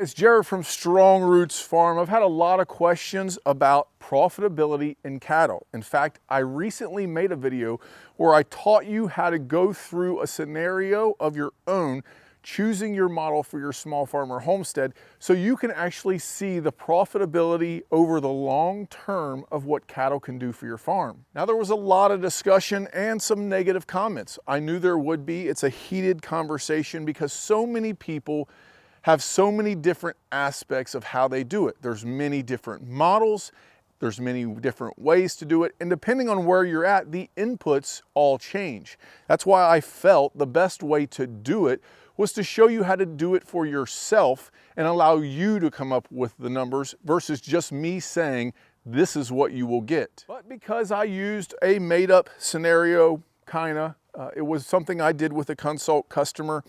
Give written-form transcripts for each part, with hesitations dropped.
It's Jared from Strong Roots Farm. I've had a lot of questions about profitability in cattle. In fact, I recently made a video where I taught you how to go through a scenario of your own, choosing your model for your small farmer homestead, so you can actually see the profitability over the long term of what cattle can do for your farm. Now, there was a lot of discussion and some negative comments. I knew there would be. It's a heated conversation because so many people have so many different aspects of how they do it. There's many different models, there's many different ways to do it, and depending on where you're at, the inputs all change. That's why I felt the best way to do it was to show you how to do it for yourself and allow you to come up with the numbers versus just me saying, this is what you will get. But because I used a made-up scenario, it was something I did with a consult customer,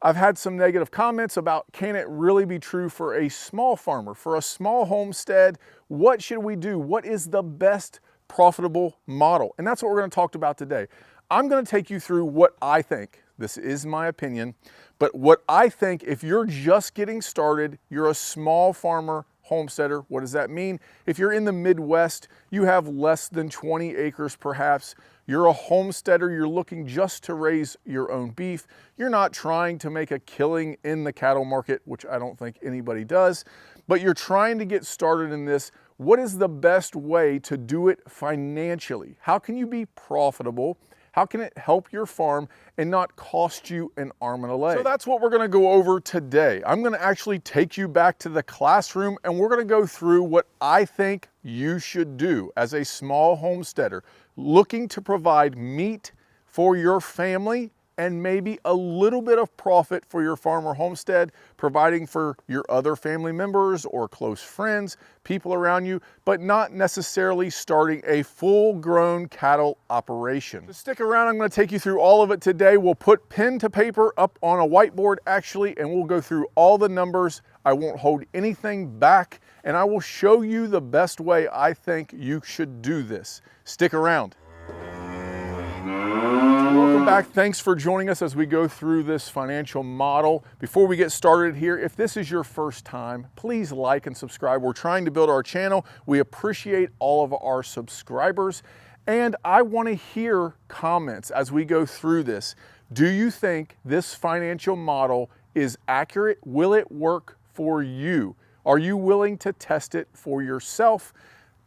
I've had some negative comments about, can it really be true for a small farmer, for a small homestead? What should we do? What is the best profitable model? And that's what we're going to talk about today. I'm going to take you through what I think. This is my opinion, but what I think, if you're just getting started, you're a small farmer homesteader. What does that mean? If you're in the Midwest, you have less than 20 acres perhaps, you're a homesteader, you're looking just to raise your own beef, you're not trying to make a killing in the cattle market, which I don't think anybody does, but you're trying to get started in this. What is the best way to do it financially? How can you be profitable? How can it help your farm and not cost you an arm and a leg? So that's what we're gonna go over today. I'm gonna actually take you back to the classroom and we're gonna go through what I think you should do as a small homesteader looking to provide meat for your family and maybe a little bit of profit for your farm or homestead, providing for your other family members or close friends, people around you, but not necessarily starting a full-grown cattle operation. So stick around, I'm gonna take you through all of it today. We'll put pen to paper up on a whiteboard actually, and we'll go through all the numbers. I won't hold anything back, and I will show you the best way I think you should do this. Stick around. Welcome back. Thanks for joining us as we go through this financial model. Before we get started here, if this is your first time, please like and subscribe. We're trying to build our channel. We appreciate all of our subscribers, and I want to hear comments as we go through this. Do you think this financial model is accurate? Will it work for you? Are you willing to test it for yourself?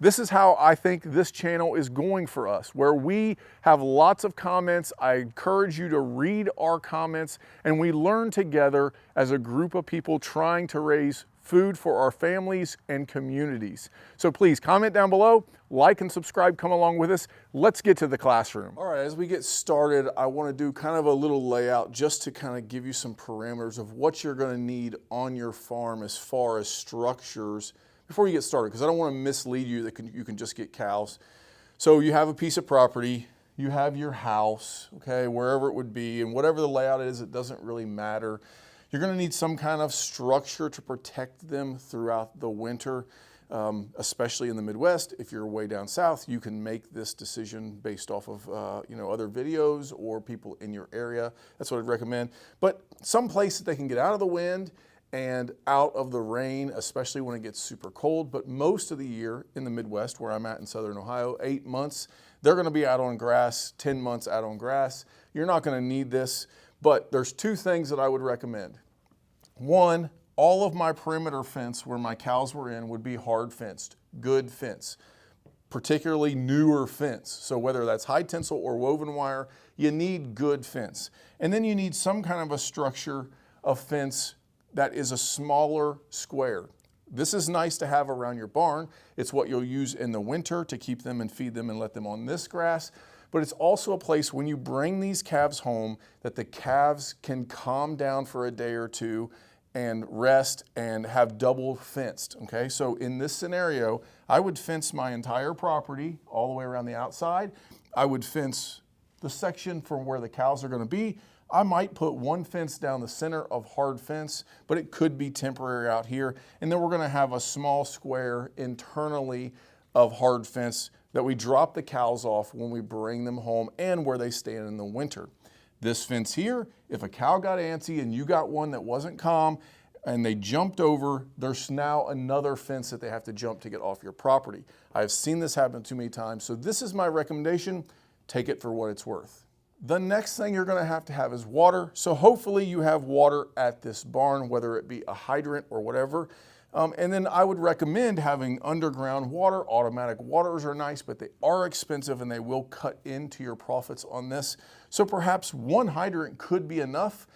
This is how I think this channel is going for us, where we have lots of comments. I encourage you to read our comments, and we learn together as a group of people trying to raise food for our families and communities. So please comment down below, like and subscribe, come along with us. Let's get to the classroom. All right, as we get started, I want to do kind of a little layout just to kind of give you some parameters of what you're going to need on your farm as far as structures before you get started, because I don't want to mislead you that you can just get cows. So you have a piece of property, you have your house, okay, wherever it would be, and whatever the layout is, it doesn't really matter. You're going to need some kind of structure to protect them throughout the winter, especially in the Midwest. If you're way down south, you can make this decision based off of other videos or people in your area. That's what I'd recommend. But some place that they can get out of the wind and out of the rain, especially when it gets super cold. But most of the year in the Midwest, where I'm at in Southern Ohio, 8 months, they're gonna be out on grass, 10 months out on grass. You're not gonna need this, but there's two things that I would recommend. One, all of my perimeter fence where my cows were in would be hard fenced, good fence, particularly newer fence. So whether that's high tensile or woven wire, you need good fence. And then you need some kind of a structure of fence that is a smaller square. This is nice to have around your barn. It's what you'll use in the winter to keep them and feed them and let them on this grass. But it's also a place when you bring these calves home that the calves can calm down for a day or two and rest and have double fenced, okay? So in this scenario, I would fence my entire property all the way around the outside. I would fence the section from where the cows are gonna be. I might put one fence down the center of hard fence, but it could be temporary out here. And then we're gonna have a small square internally of hard fence that we drop the cows off when we bring them home and where they stand in the winter. This fence here, if a cow got antsy and you got one that wasn't calm, and they jumped over, there's now another fence that they have to jump to get off your property. I've seen this happen too many times, so this is my recommendation. Take it for what it's worth. The next thing you're going to have is water. So hopefully you have water at this barn, whether it be a hydrant or whatever. And then I would recommend having underground water. Automatic waters are nice, but they are expensive and they will cut into your profits on this. So perhaps one hydrant could be enough.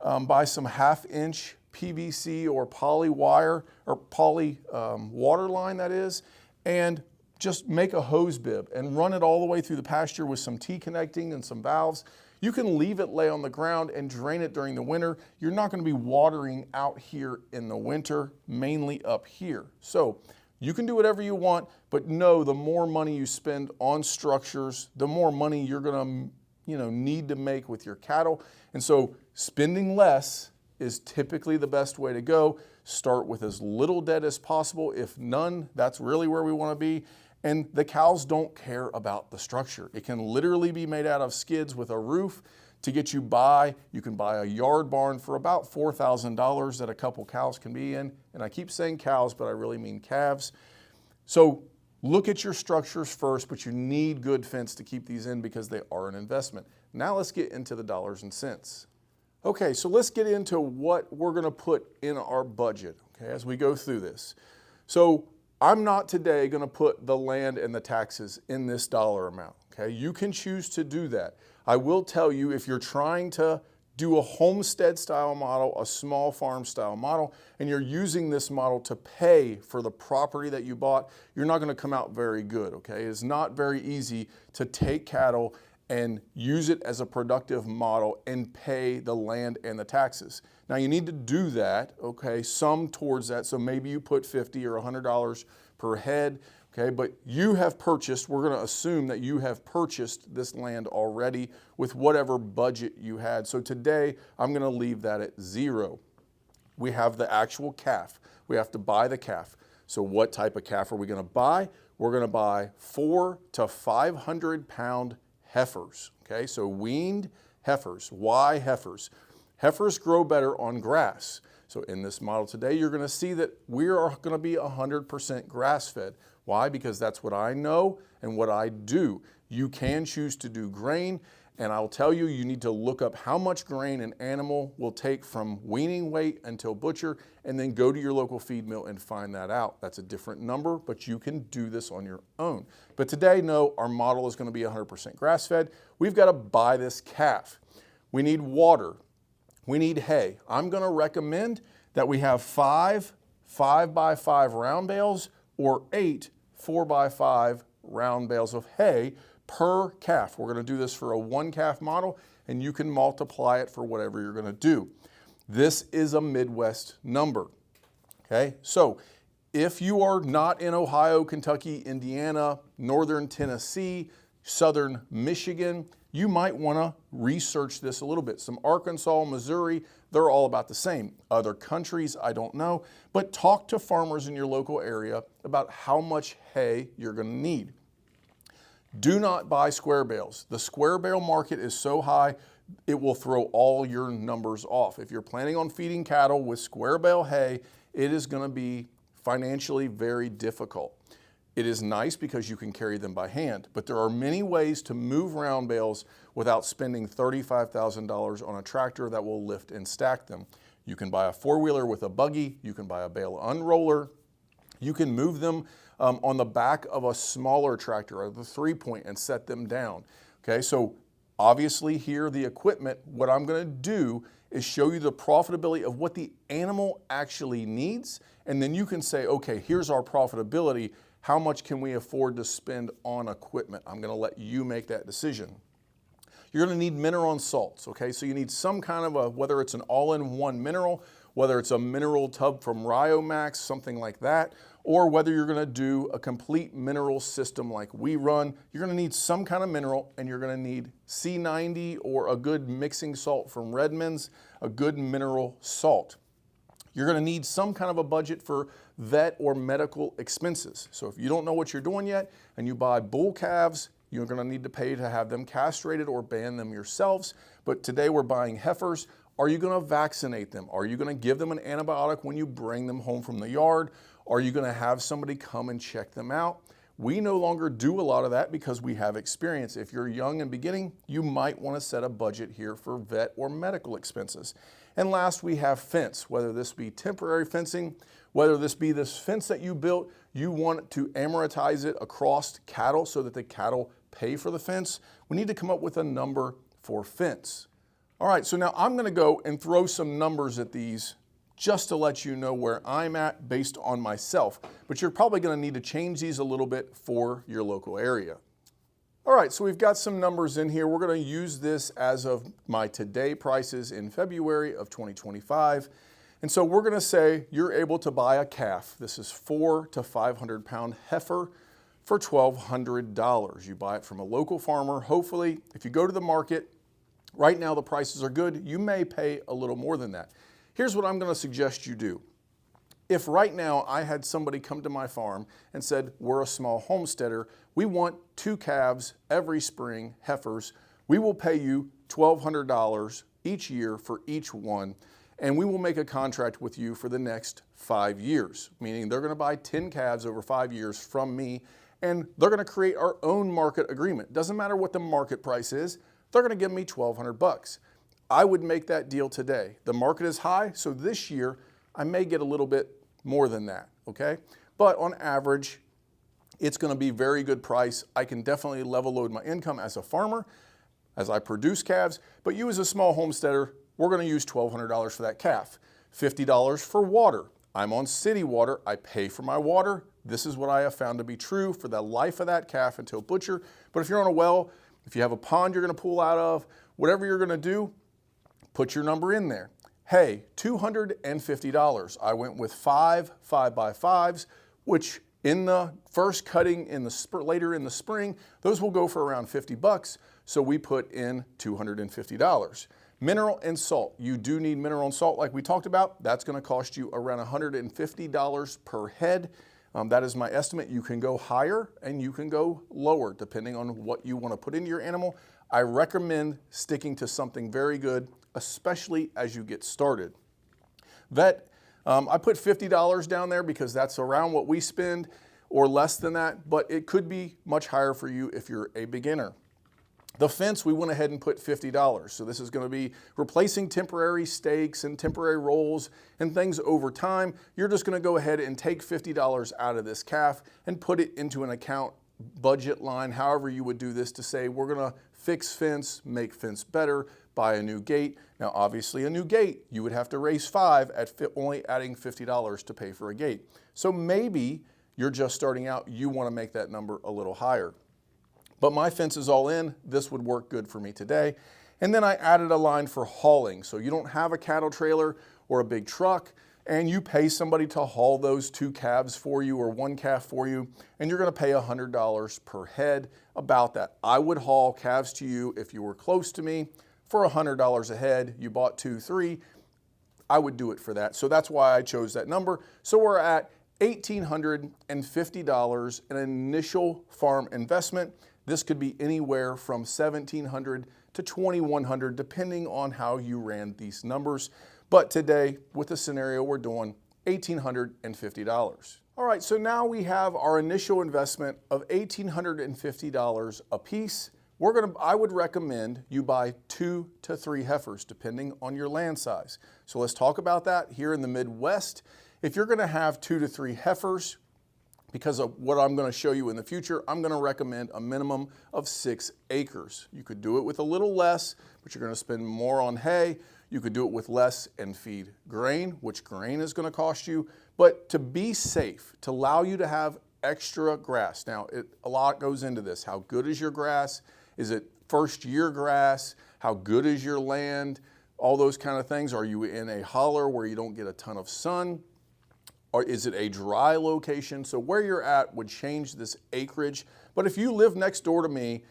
Buy some 1/2-inch PVC or poly wire, or poly water line that is, and just make a hose bib and run it all the way through the pasture with some T-connecting and some valves. You can leave it lay on the ground and drain it during the winter. You're not going to be watering out here in the winter, mainly up here. So you can do whatever you want, but know the more money you spend on structures, the more money you're going to need to make with your cattle. And so spending less is typically the best way to go. Start with as little debt as possible. If none, that's really where we want to be. And the cows don't care about the structure. It can literally be made out of skids with a roof to get you by. You can buy a yard barn for about $4,000 that a couple cows can be in. And I keep saying cows, but I really mean calves. So look at your structures first, but you need good fence to keep these in because they are an investment. Now let's get into the dollars and cents. Okay, so let's get into what we're going to put in our budget, okay, as we go through this. So I'm not today going to put the land and the taxes in this dollar amount, okay? You can choose to do that. I will tell you, if you're trying to do a homestead style model, a small farm style model, and you're using this model to pay for the property that you bought, you're not going to come out very good, okay? It's not very easy to take cattle and use it as a productive model and pay the land and the taxes. Now you need to do that, okay, some towards that, so maybe you put $50 or $100 per head, okay, but you have purchased, we're gonna assume that you have purchased this land already with whatever budget you had. So today, I'm gonna leave that at 0. We have the actual calf. We have to buy the calf. So what type of calf are we gonna buy? We're gonna buy 400 to 500 pound heifers, okay? So weaned heifers. Why heifers? Heifers grow better on grass. So in this model today, you're going to see that we are going to be 100% grass-fed. Why? Because that's what I know and what I do. You can choose to do grain, and I'll tell you, you need to look up how much grain an animal will take from weaning weight until butcher, and then go to your local feed mill and find that out. That's a different number, but you can do this on your own. But today, no, our model is going to be 100% grass-fed. We've got to buy this calf. We need water. We need hay. I'm going to recommend that we have 5 5x5 round bales or 8 4x5 round bales of hay per calf. We're going to do this for a 1 calf model, and you can multiply it for whatever you're going to do. This is a Midwest number, okay? So if you are not in Ohio, Kentucky, Indiana, Northern Tennessee, Southern Michigan, you might want to research this a little bit. Some Arkansas, Missouri, they're all about the same. Other countries, I don't know, but talk to farmers in your local area about how much hay you're going to need. Do not buy square bales. The square bale market is so high, it will throw all your numbers off. If you're planning on feeding cattle with square bale hay, it is going to be financially very difficult. It is nice because you can carry them by hand, but there are many ways to move round bales without spending $35,000 on a tractor that will lift and stack them. You can buy a 4-wheeler with a buggy, you can buy a bale unroller, you can move them on the back of a smaller tractor or the 3-point and set them down. Okay, so obviously here the equipment, what I'm going to do is show you the profitability of what the animal actually needs, and then you can say, okay, here's our profitability. How much can we afford to spend on equipment? I'm going to let you make that decision. You're going to need mineral and salts, okay? So you need some kind of a, whether it's an all-in-one mineral, whether it's a mineral tub from Riomax, something like that, or whether you're going to do a complete mineral system like we run, you're going to need some kind of mineral, and you're going to need C90 or a good mixing salt from Redmond's, a good mineral salt. You're going to need some kind of a budget for vet or medical expenses. So if you don't know what you're doing yet and you buy bull calves, you're going to need to pay to have them castrated or ban them yourselves. But today we're buying heifers. Are you going to vaccinate them? Are you going to give them an antibiotic when you bring them home from the yard? Are you going to have somebody come and check them out? We no longer do a lot of that because we have experience. If you're young and beginning, you might want to set a budget here for vet or medical expenses. And last, we have fence, whether this be temporary fencing, whether this be this fence that you built, you want to amortize it across cattle so that the cattle pay for the fence. We need to come up with a number for fence. All right, so now I'm going to go and throw some numbers at these just to let you know where I'm at based on myself. But you're probably going to need to change these a little bit for your local area. All right, so we've got some numbers in here. We're going to use this as of my today prices in February of 2025. And so we're going to say you're able to buy a calf. This is 400 to 500 pound heifer for $1,200. You buy it from a local farmer. Hopefully, if you go to the market, right now the prices are good. You may pay a little more than that. Here's what I'm going to suggest you do. If right now I had somebody come to my farm and said, we're a small homesteader, we want 2 calves every spring, heifers, we will pay you $1,200 each year for each one, and we will make a contract with you for the next 5 years, meaning they're going to buy 10 calves over 5 years from me, and they're going to create our own market agreement. Doesn't matter what the market price is, they're going to give me $1,200. I would make that deal today. The market is high, so this year I may get a little bit more than that, okay? But on average, it's going to be very good price. I can definitely level load my income as a farmer, as I produce calves, but you as a small homesteader, we're going to use $1,200 for that calf. $50 for water. I'm on city water. I pay for my water. This is what I have found to be true for the life of that calf until butcher. But if you're on a well, if you have a pond you're going to pull out of, whatever you're going to do, put your number in there. Hey, $250. I went with 5 5x5s, which in the first cutting in the later in the spring, those will go for around $50. So we put in $250. Mineral and salt. You do need mineral and salt like we talked about. That's going to cost you around $150 per head. That is my estimate. You can go higher and you can go lower depending on what you want to put into your animal. I recommend sticking to something very good, especially as you get started. Vet, I put $50 down there because that's around what we spend or less than that, but it could be much higher for you if you're a beginner. The fence, we went ahead and put $50. So this is going to be replacing temporary stakes and temporary rolls and things over time. You're just going to go ahead and take $50 out of this calf and put it into an account budget line, however you would do this, to say we're going to fix fence, make fence better, buy a new gate. Now obviously a new gate, you would have to raise 5 at only adding $50 to pay for a gate. So maybe you're just starting out, you want to make that number a little higher. But my fence is all in. This would work good for me today. And then I added a line for hauling. So you don't have a cattle trailer or a big truck and you pay somebody to haul those 2 calves for you or 1 calf for you, and you're going to pay $100 per head, about that. I would haul calves to you if you were close to me for $100 a head. You bought 2, 3, I would do it for that. So that's why I chose that number. So we're at $1,850 an initial farm investment. This could be anywhere from $1,700 to $2,100 depending on how you ran these numbers. But today, with the scenario we're doing, $1,850. All right, so now we have our initial investment of $1,850 a piece. I would recommend you buy 2 to 3 heifers depending on your land size. So let's talk about that here in the Midwest. If you're going to have 2 to 3 heifers, because of what I'm going to show you in the future, I'm going to recommend a minimum of 6 acres. You could do it with a little less, but you're going to spend more on hay. You could do it with less and feed grain, which grain is going to cost you. But to be safe, to allow you to have extra grass. Now, a lot goes into this. How good is your grass? Is it first year grass? How good is your land? All those kind of things. Are you in a holler where you don't get a ton of sun? Or is it a dry location? So where you're at would change this acreage. But if you live next door to me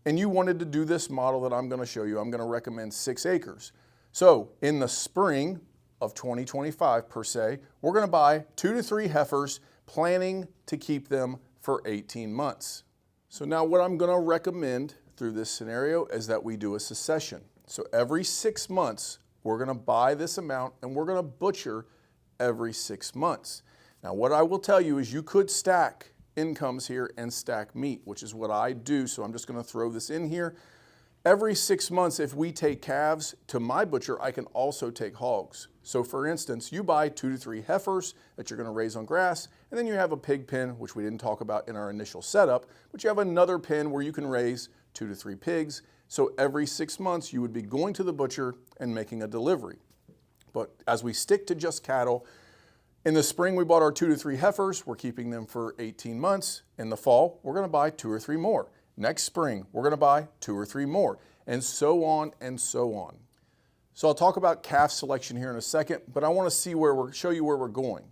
and you wanted to do this model that I'm going to show you, I'm going to recommend 6 acres. So in the spring of 2025 per se, we're going to buy 2 to 3 heifers, planning to keep them for 18 months. So now what I'm going to recommend through this scenario is that we do a succession. So every 6 months, we're gonna buy this amount and we're gonna butcher every 6 months. Now, what I will tell you is you could stack incomes here and stack meat, which is what I do. So I'm just gonna throw this in here. Every 6 months, if we take calves to my butcher, I can also take hogs. So for instance, you buy 2 to 3 heifers that you're gonna raise on grass, and then you have a pig pen, which we didn't talk about in our initial setup, but you have another pen where you can raise 2 to 3 pigs. So every 6 months, you would be going to the butcher and making a delivery. But as we stick to just cattle, in the spring, we bought our 2 to 3 heifers. We're keeping them for 18 months. In the fall, we're gonna buy 2 or 3 more. Next spring, we're gonna buy 2 or 3 more, and so on and so on. So I'll talk about calf selection here in a second, but I wanna show you where we're going.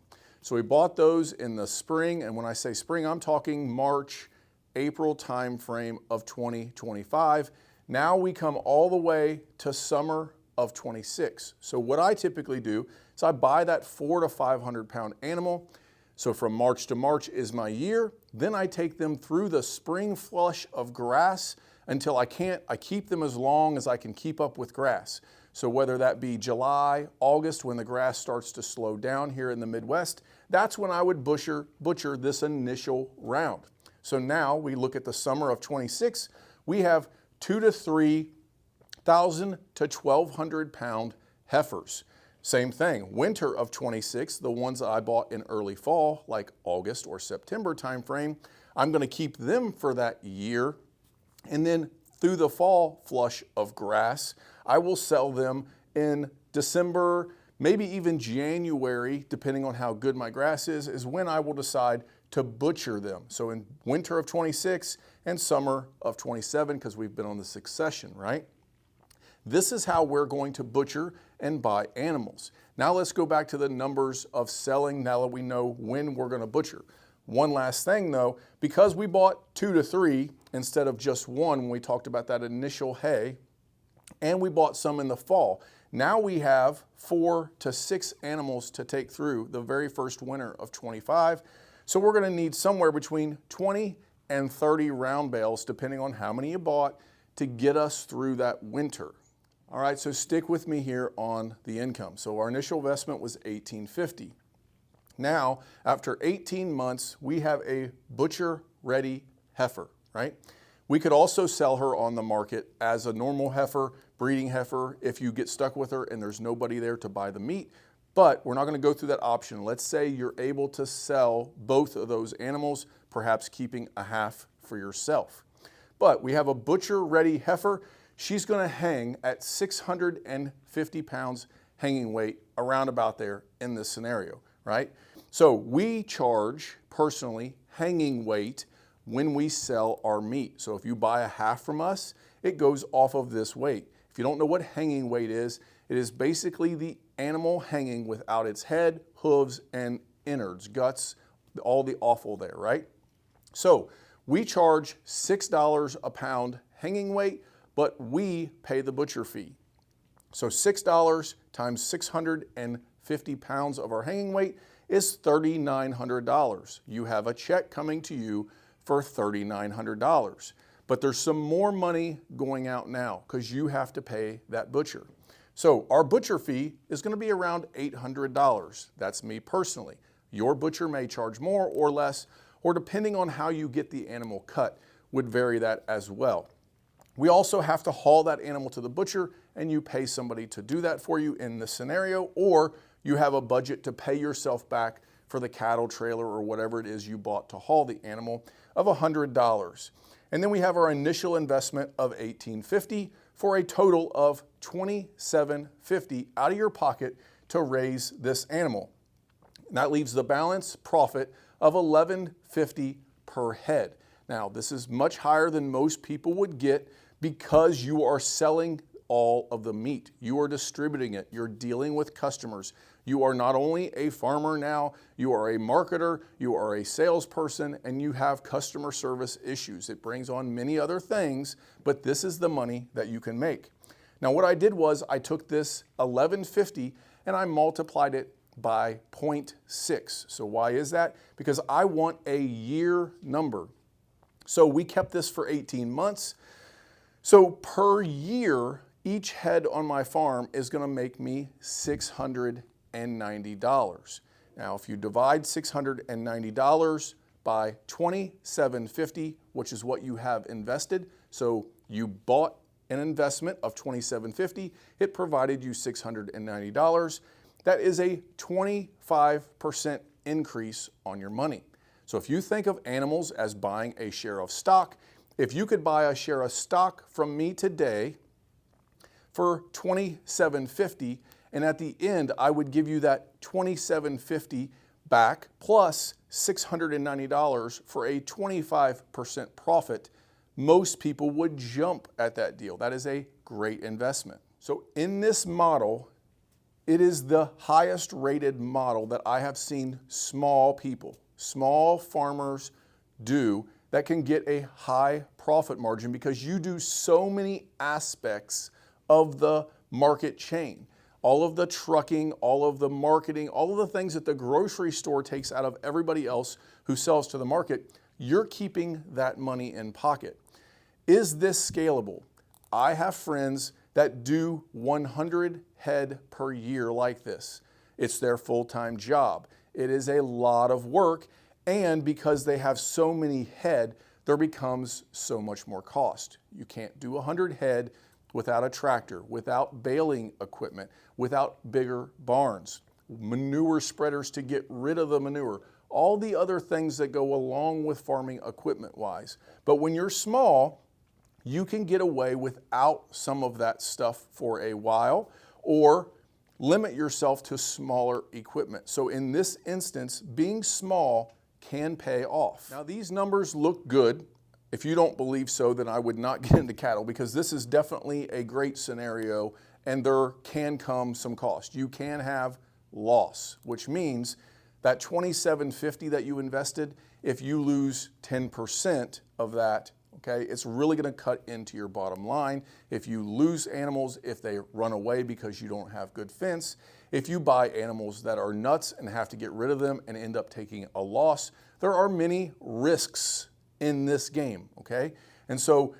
So we bought those in the spring, and when I say spring, I'm talking March, April timeframe of 2025. Now we come all the way to summer of 26. So what I typically do is I buy that 400 to 500 pound animal. So from March to March is my year. Then I take them through the spring flush of grass until I keep them as long as I can keep up with grass. So whether that be July, August, when the grass starts to slow down here in the Midwest, that's when I would butcher this initial round. So now we look at the summer of 26, we have 2 to 3,000 to 1,200 pound heifers. Same thing, winter of 26, the ones that I bought in early fall, like August or September timeframe, I'm gonna keep them for that year. And then through the fall flush of grass, I will sell them in December, maybe even January, depending on how good my grass is when I will decide to butcher them. So in winter of 26 and summer of 27, because we've been on the succession, right? This is how we're going to butcher and buy animals. Now let's go back to the numbers of selling now that we know when we're gonna butcher. One last thing though, because we bought 2 to 3 instead of just 1 when we talked about that initial hay, and we bought some in the fall, now we have 4 to 6 animals to take through the very first winter of 25. So we're gonna need somewhere between 20 and 30 round bales, depending on how many you bought, to get us through that winter. All right, so stick with me here on the income. So our initial investment was $1,850. Now, after 18 months, we have a butcher-ready heifer, right? We could also sell her on the market as a normal heifer, breeding heifer, if you get stuck with her and there's nobody there to buy the meat, but we're not gonna go through that option. Let's say you're able to sell both of those animals, perhaps keeping a half for yourself. But we have a butcher-ready heifer. She's gonna hang at 650 pounds hanging weight, around about there in this scenario, right? So we charge, personally, hanging weight when we sell our meat. So if you buy a half from us, it goes off of this weight. If you don't know what hanging weight is, it is basically the animal hanging without its head, hooves, and innards, guts, all the offal there, right? So we charge $6 a pound hanging weight, but we pay the butcher fee. So $6 times 650 pounds of our hanging weight is $3,900. You have a check coming to you for $3,900. But there's some more money going out now because you have to pay that butcher. So our butcher fee is going to be around $800. That's me personally. Your butcher may charge more or less, or depending on how you get the animal cut, would vary that as well. We also have to haul that animal to the butcher, and you pay somebody to do that for you in this scenario, or you have a budget to pay yourself back for the cattle trailer or whatever it is you bought to haul the animal of $100. And then we have our initial investment of $1,850 for a total of $2,750 out of your pocket to raise this animal. And that leaves the balance profit of $1,150 per head. Now, this is much higher than most people would get because you are selling all of the meat. You are distributing it. You're dealing with customers. You are not only a farmer now, you are a marketer, you are a salesperson, and you have customer service issues. It brings on many other things, but this is the money that you can make. Now, what I did was I took this $1,150 and I multiplied it by 0.6. So why is that? Because I want a year number. So we kept this for 18 months. So per year, each head on my farm is going to make me $690. Now, if you divide $690 by $2,750, which is what you have invested, so you bought an investment of $2,750, it provided you $690. That is a 25% increase on your money. So if you think of animals as buying a share of stock, if you could buy a share of stock from me today for $2,750, and at the end I would give you that $2,750 back plus $690 for a 25% profit, most people would jump at that deal. That is a great investment. So in this model, it is the highest rated model that I have seen small people, small farmers do that can get a high profit margin because you do so many aspects of the market chain. All of the trucking, all of the marketing, all of the things that the grocery store takes out of everybody else who sells to the market, you're keeping that money in pocket. Is this scalable? I have friends that do 100 head per year like this. It's their full-time job. It is a lot of work, and because they have so many head, there becomes so much more cost. You can't do 100 head without a tractor, without baling equipment, without bigger barns, manure spreaders to get rid of the manure, all the other things that go along with farming equipment-wise. But when you're small, you can get away without some of that stuff for a while or limit yourself to smaller equipment. So in this instance, being small can pay off. Now these numbers look good. If you don't believe so, then I would not get into cattle because this is definitely a great scenario and there can come some cost. You can have loss, which means that $2,750 that you invested, if you lose 10% of that, okay, it's really going to cut into your bottom line. If you lose animals, if they run away because you don't have good fence, if you buy animals that are nuts and have to get rid of them and end up taking a loss, there are many risks in this game, okay? And so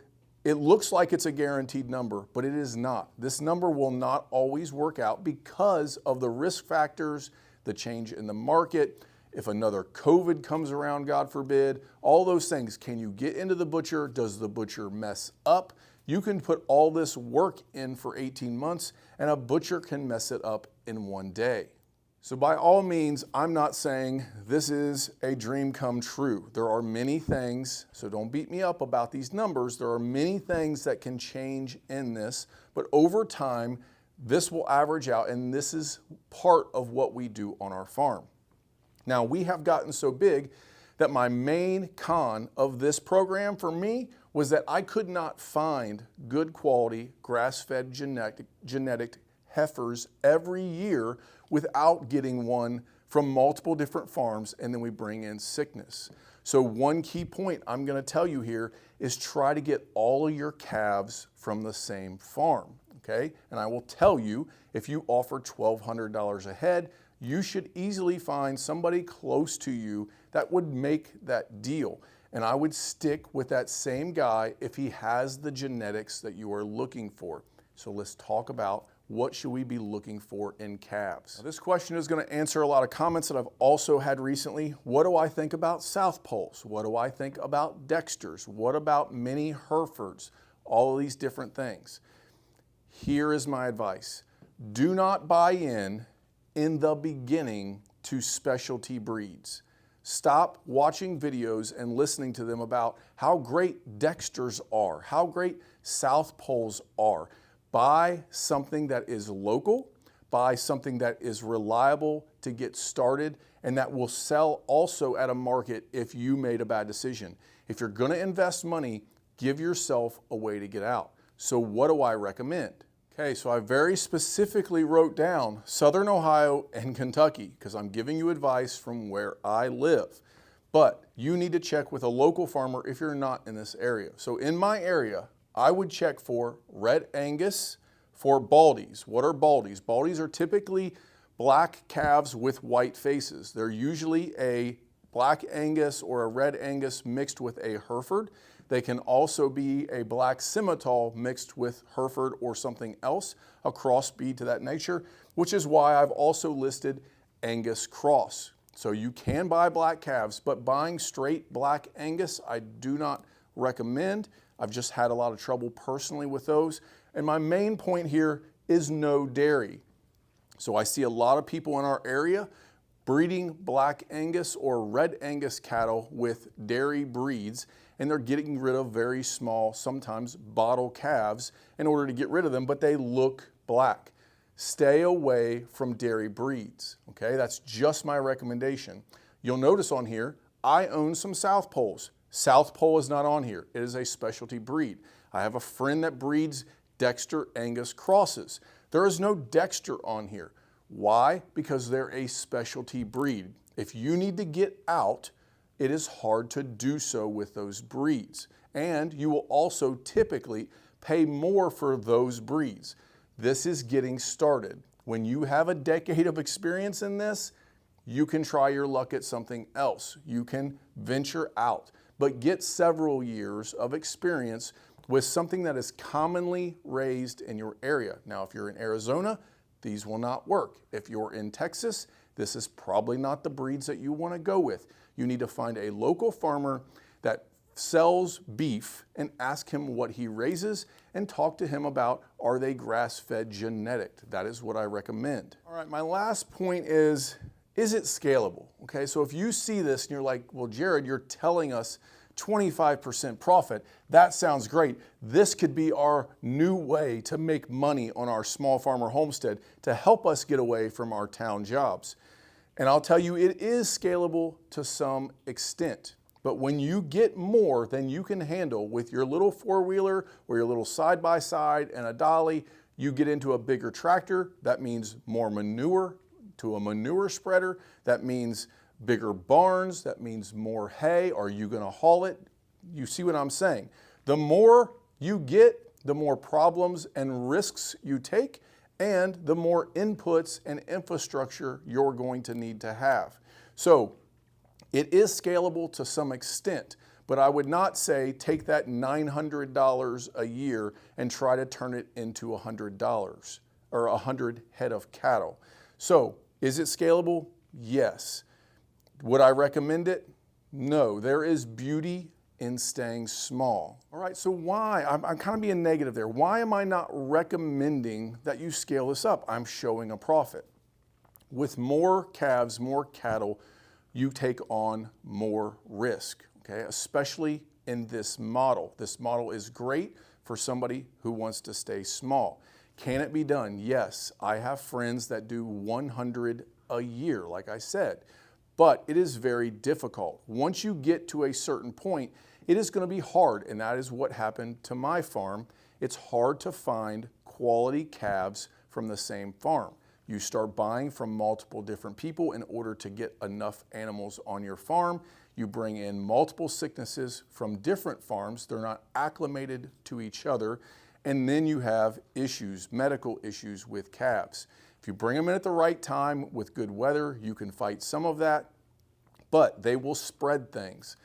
it looks like it's a guaranteed number, but it is not. This number will not always work out because of the risk factors, the change in the market, if another COVID comes around, God forbid, all those things. Can you get into the butcher? Does the butcher mess up? You can put all this work in for 18 months and a butcher can mess it up in one day. So by all means, I'm not saying this is a dream come true. There are many things, so don't beat me up about these numbers. There are many things that can change in this, but over time, this will average out and this is part of what we do on our farm. Now, we have gotten so big that my main con of this program for me was that I could not find good quality grass-fed genetic heifers every year without getting one from multiple different farms, and then we bring in sickness. So one key point I'm going to tell you here is try to get all of your calves from the same farm, okay? And I will tell you, if you offer $1,200 a head, you should easily find somebody close to you that would make that deal. And I would stick with that same guy if he has the genetics that you are looking for. So let's talk about what should we be looking for in calves. Now, this question is going to answer a lot of comments that I've also had recently. What do I think about South Poles? What do I think about Dexters? What about mini Herefords? All of these different things. Here is my advice. Do not buy in the beginning to specialty breeds. Stop watching videos and listening to them about how great Dexters are, how great South Poles are. Buy something that is local, buy something that is reliable to get started, and that will sell also at a market if you made a bad decision. If you're gonna invest money, give yourself a way to get out. So what do I recommend? Okay, so I very specifically wrote down Southern Ohio and Kentucky because I'm giving you advice from where I live. But you need to check with a local farmer if you're not in this area. So in my area, I would check for Red Angus, for Baldies. What are Baldies? Baldies are typically black calves with white faces. They're usually a black Angus or a red Angus mixed with a Hereford. They can also be a black Simmental mixed with Hereford or something else, a crossbreed to that nature, which is why I've also listed Angus Cross. So you can buy black calves, but buying straight black Angus, I do not recommend. I've just had a lot of trouble personally with those. And my main point here is no dairy. So I see a lot of people in our area breeding black Angus or red Angus cattle with dairy breeds, and they're getting rid of very small, sometimes bottle calves in order to get rid of them, but they look black. Stay away from dairy breeds, okay? That's just my recommendation. You'll notice on here, I own some South Poles. South Pole is not on here. It is a specialty breed. I have a friend that breeds Dexter Angus crosses. There is no Dexter on here. Why? Because they're a specialty breed. If you need to get out, it is hard to do so with those breeds. And you will also typically pay more for those breeds. This is getting started. When you have a decade of experience in this, you can try your luck at something else. You can venture out, but get several years of experience with something that is commonly raised in your area. Now, if you're in Arizona, these will not work. If you're in Texas, this is probably not the breeds that you want to go with. You need to find a local farmer that sells beef and ask him what he raises and talk to him about, are they grass-fed genetic? That is what I recommend. All right, my last point is it scalable? Okay, so if you see this and you're like, well, Jared, you're telling us 25% profit. That sounds great. This could be our new way to make money on our small farmer homestead to help us get away from our town jobs. And I'll tell you, it is scalable to some extent. But when you get more than you can handle with your little four-wheeler or your little side-by-side and a dolly, you get into a bigger tractor. That means more manure to a manure spreader. That means bigger barns. That means more hay. Are you going to haul it? You see what I'm saying? The more you get, the more problems and risks you take, and the more inputs and infrastructure you're going to need to have. So it is scalable to some extent, but I would not say take that $900 a year and try to turn it into $100 or 100 head of cattle. So is it scalable? Yes. Would I recommend it? No. There is beauty in staying small. All right, so why? I'm kind of being negative there. Why am I not recommending that you scale this up? I'm showing a profit. With more calves, more cattle, you take on more risk, okay? Especially in this model. This model is great for somebody who wants to stay small. Can it be done? Yes. I have friends that do 100 a year, like I said. But it is very difficult. Once you get to a certain point, it is going to be hard, and that is what happened to my farm. It's hard to find quality calves from the same farm. You start buying from multiple different people in order to get enough animals on your farm. You bring in multiple sicknesses from different farms. They're not acclimated to each other. And then you have issues, medical issues with calves. If you bring them in at the right time with good weather, you can fight some of that, but they will spread things.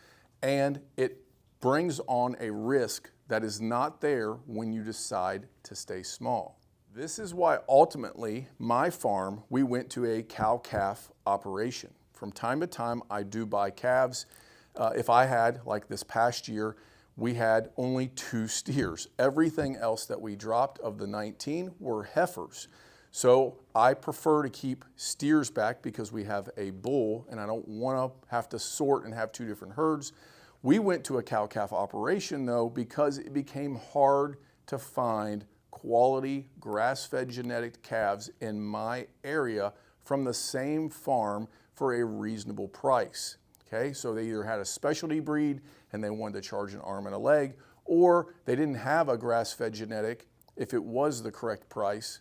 And it brings on a risk that is not there when you decide to stay small. This is why ultimately my farm, we went to a cow-calf operation. From time to time, I do buy calves. If I had, like this past year, we had only 2 steers. Everything else that we dropped of the 19 were heifers. So I prefer to keep steers back because we have a bull and I don't want to have to sort and have 2 different herds. We went to a cow-calf operation though because it became hard to find quality grass-fed genetic calves in my area from the same farm for a reasonable price. Okay, so they either had a specialty breed and they wanted to charge an arm and a leg, or they didn't have a grass-fed genetic if it was the correct price,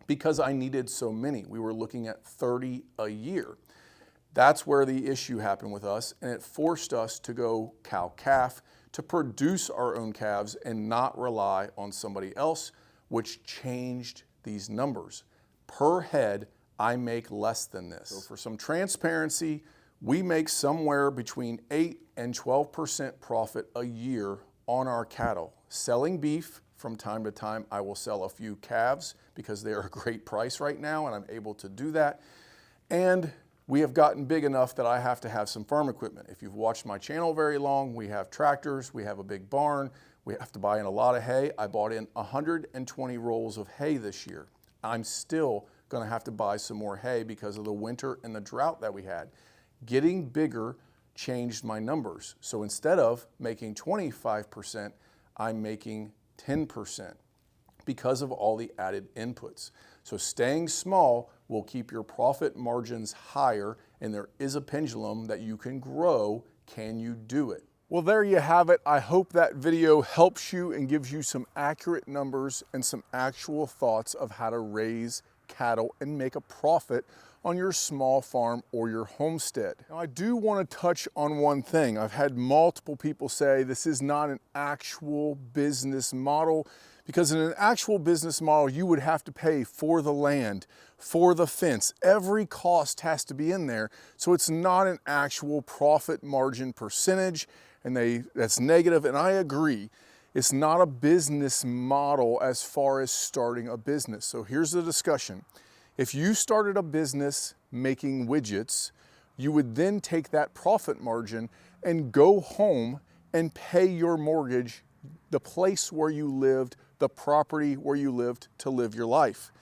because I needed so many. We were looking at 30 a year. That's where the issue happened with us, and it forced us to go cow-calf to produce our own calves and not rely on somebody else, which changed these numbers. Per head, I make less than this. So for some transparency, We make somewhere between 8 and 12% profit a year on our cattle. Selling beef, from time to time, I will sell a few calves because they are a great price right now and I'm able to do that. And we have gotten big enough that I have to have some farm equipment. If you've watched my channel very long, we have tractors, we have a big barn, we have to buy in a lot of hay. I bought in 120 rolls of hay this year. I'm still gonna have to buy some more hay because of the winter and the drought that we had. Getting bigger changed my numbers. So instead of making 25%, I'm making 10% because of all the added inputs. So staying small will keep your profit margins higher, and there is a pendulum that you can grow. Can you do it? Well, there you have it. I hope that video helps you and gives you some accurate numbers and some actual thoughts of how to raise cattle and make a profit on your small farm or your homestead. Now, I do want to touch on one thing. I've had multiple people say this is not an actual business model, because in an actual business model, you would have to pay for the land, for the fence. Every cost has to be in there. So it's not an actual profit margin percentage, and that's negative, and I agree. It's not a business model as far as starting a business. So here's the discussion. If you started a business making widgets, you would then take that profit margin and go home and pay your mortgage, the place where you lived, the property where you lived to live your life.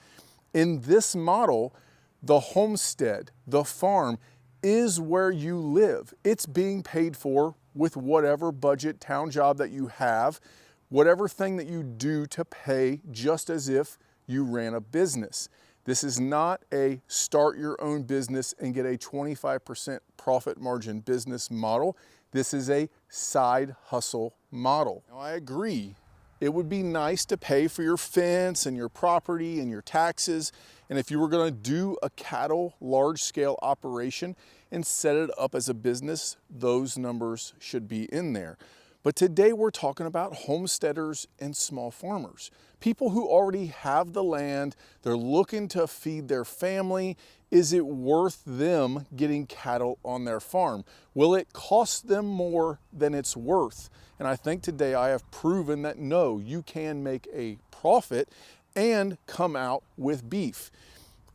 In this model, the homestead, the farm, is where you live. It's being paid for with whatever budget town job that you have, whatever thing that you do to pay, just as if you ran a business. This is not a start your own business and get a 25% profit margin business model. This is a side hustle model. Now, I agree. It would be nice to pay for your fence and your property and your taxes. And if you were going to do a cattle large scale operation and set it up as a business, those numbers should be in there. But today we're talking about homesteaders and small farmers, people who already have the land, they're looking to feed their family. Is it worth them getting cattle on their farm? Will it cost them more than it's worth? And I think today I have proven that no, you can make a profit and come out with beef.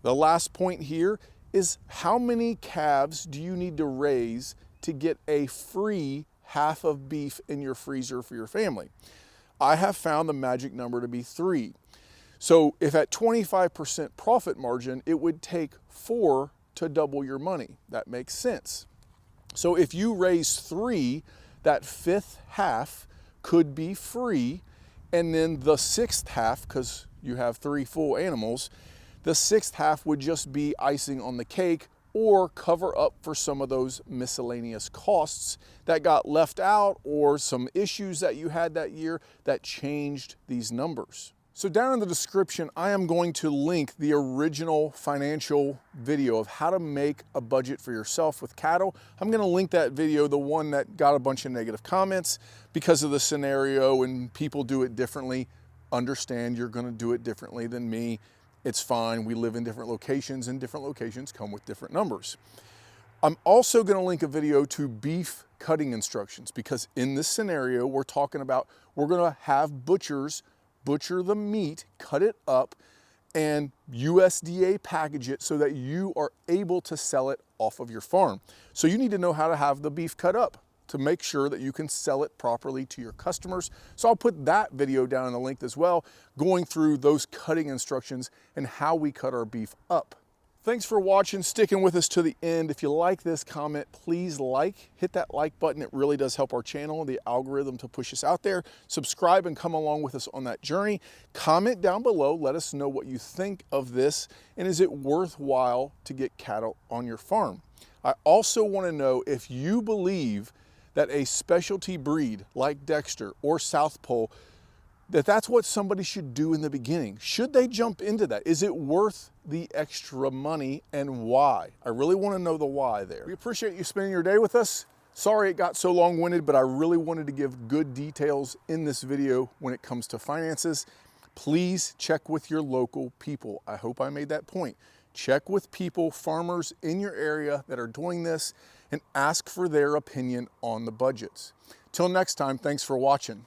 The last point here is, how many calves do you need to raise to get a free half of beef in your freezer for your family? I have found the magic number to be 3. So if at 25% profit margin, it would take 4 to double your money. That makes sense. So if you raise 3, that 5th half could be free, and then the 6th half, because you have 3 full animals, the 6th half would just be icing on the cake, or cover up for some of those miscellaneous costs that got left out, or some issues that you had that year that changed these numbers. So down in the description, I am going to link the original financial video of how to make a budget for yourself with cattle. I'm going to link that video, the one that got a bunch of negative comments because of the scenario and people do it differently. Understand you're going to do it differently than me. It's fine. We live in different locations, and different locations come with different numbers. I'm also going to link a video to beef cutting instructions, because in this scenario, we're talking about, we're going to have butchers butcher the meat, cut it up, and USDA package it so that you are able to sell it off of your farm. So you need to know how to have the beef cut up to make sure that you can sell it properly to your customers. So I'll put that video down in the link as well, going through those cutting instructions and how we cut our beef up. Thanks for watching, sticking with us to the end. If you like this comment, please hit that like button. It really does help our channel, the algorithm, to push us out there. Subscribe and come along with us on that journey. Comment down below, let us know what you think of this, and is it worthwhile to get cattle on your farm? I also want to know if you believe that a specialty breed like Dexter or South Pole, that's what somebody should do in the beginning. Should they jump into that? Is it worth the extra money, and why? I really want to know the why there. We appreciate you spending your day with us. Sorry it got so long-winded, but I really wanted to give good details in this video when it comes to finances. Please check with your local people. I hope I made that point. Check with people, farmers in your area that are doing this, and ask for their opinion on the budgets. Till next time, thanks for watching.